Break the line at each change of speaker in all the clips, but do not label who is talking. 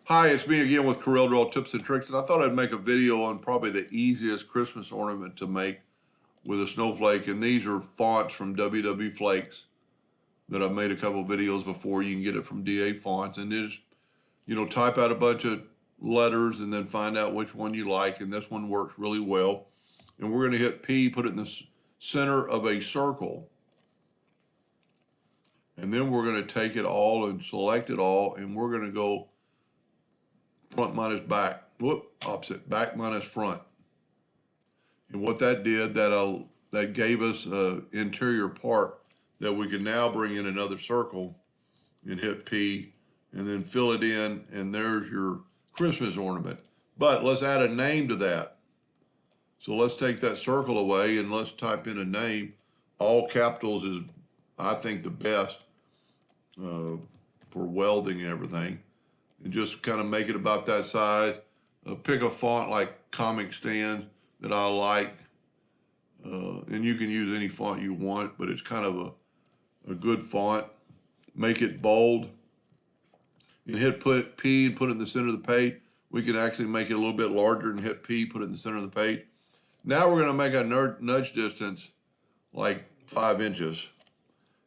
Hi, it's me again with Corel Draw Tips and Tricks, and I thought I'd make a video on probably the easiest Christmas ornament to make with a snowflake, and these are fonts from WW Flakes that I've made a couple of videos before. You can get it from DA Fonts, and just, type out a bunch of letters and then find out which one you like, and this one works really well. And we're going to hit P, put it in the center of a circle, and then we're going to take it all and select it all, and we're going to go front minus back, opposite, back minus front. And what that did, that gave us an interior part that we can now bring in another circle and hit P and then fill it in, and there's your Christmas ornament. But let's add a name to that. So let's take that circle away and let's type in a name. All capitals is, I think, the best for welding and everything. And just kind of make it about that size. Pick a font like Comic Sans that I like. And you can use any font you want, but it's kind of a good font. Make it bold. And hit P and put it in the center of the page. We can actually make it a little bit larger and hit P, put it in the center of the page. Now we're going to make a nudge distance like 5 inches.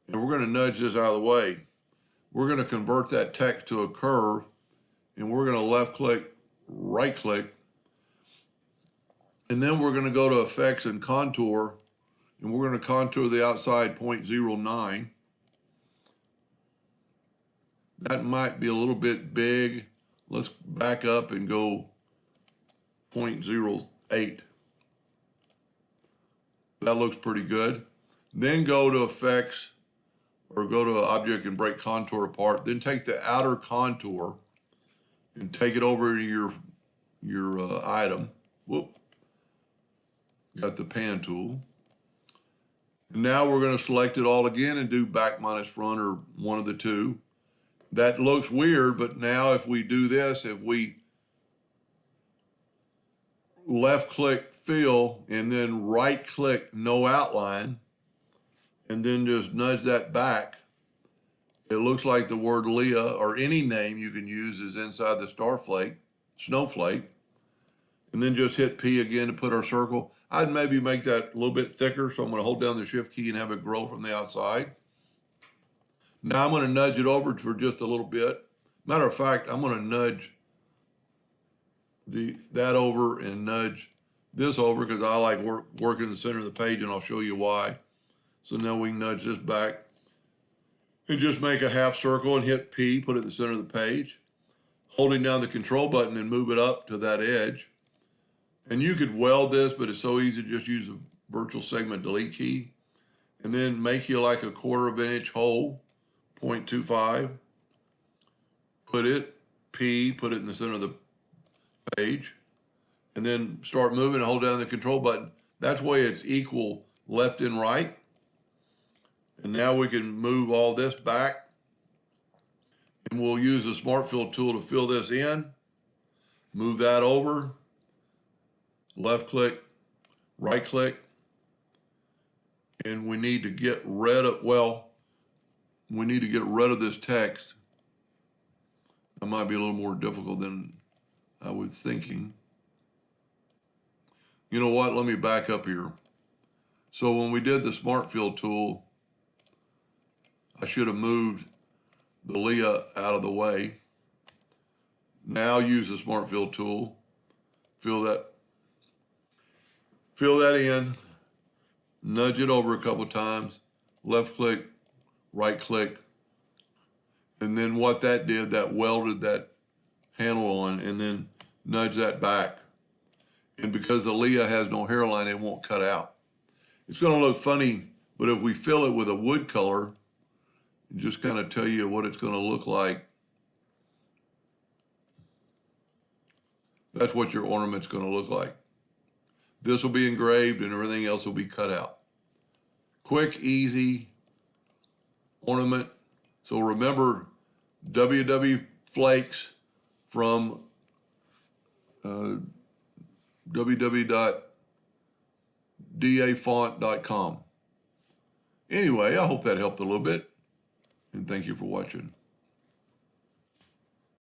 And we're going to nudge this out of the way. We're going to convert that text to a curve. And we're going to left click, right click, and then we're going to go to Effects and Contour, and we're going to contour the outside 0.09. That might be a little bit big. Let's back up and go 0.08. That looks pretty good. Then go to Effects, or go to Object and break Contour apart. Then take the outer contour and take it over to your item. Got the pan tool. And now we're going to select it all again and do back minus front, or one of the two. That looks weird, but now if we do this, if we left click fill and then right click no outline and then just nudge that back, it looks like the word Leah, or any name you can use, is inside the snowflake. And then just hit P again to put our circle. I'd maybe make that a little bit thicker, so I'm going to hold down the Shift key and have it grow from the outside. Now I'm going to nudge it over for just a little bit. Matter of fact, I'm going to nudge that over and nudge this over because I like working in the center of the page, and I'll show you why. So now we can nudge this back and just make a half circle and hit P, put it in the center of the page, holding down the control button and move it up to that edge. And you could weld this, but it's so easy to just use a virtual segment delete key, and then make you like a 1/4 of an inch hole, 0.25, put it, P, put it in the center of the page, and then start moving and hold down the control button. That way it's equal left and right. And now we can move all this back, and we'll use the Smart Fill tool to fill this in. Move that over, left click, right click, and we need to get rid of, this text. That might be a little more difficult than I was thinking. You know what? Let me back up here. So when we did the Smart Fill tool, I should have moved the Leah out of the way. Now use the Smart Fill tool. Fill that in. Nudge it over a couple times. Left click, right click. And then what that did, that welded that handle on, and then nudge that back. And because the Leah has no hairline, it won't cut out. It's going to look funny, but if we fill it with a wood color, just kind of tell you what it's going to look like. That's what your ornament's going to look like. This will be engraved and everything else will be cut out. Quick, easy ornament. So remember, WW Flakes from www.dafont.com. Anyway, I hope that helped a little bit, and thank you for watching.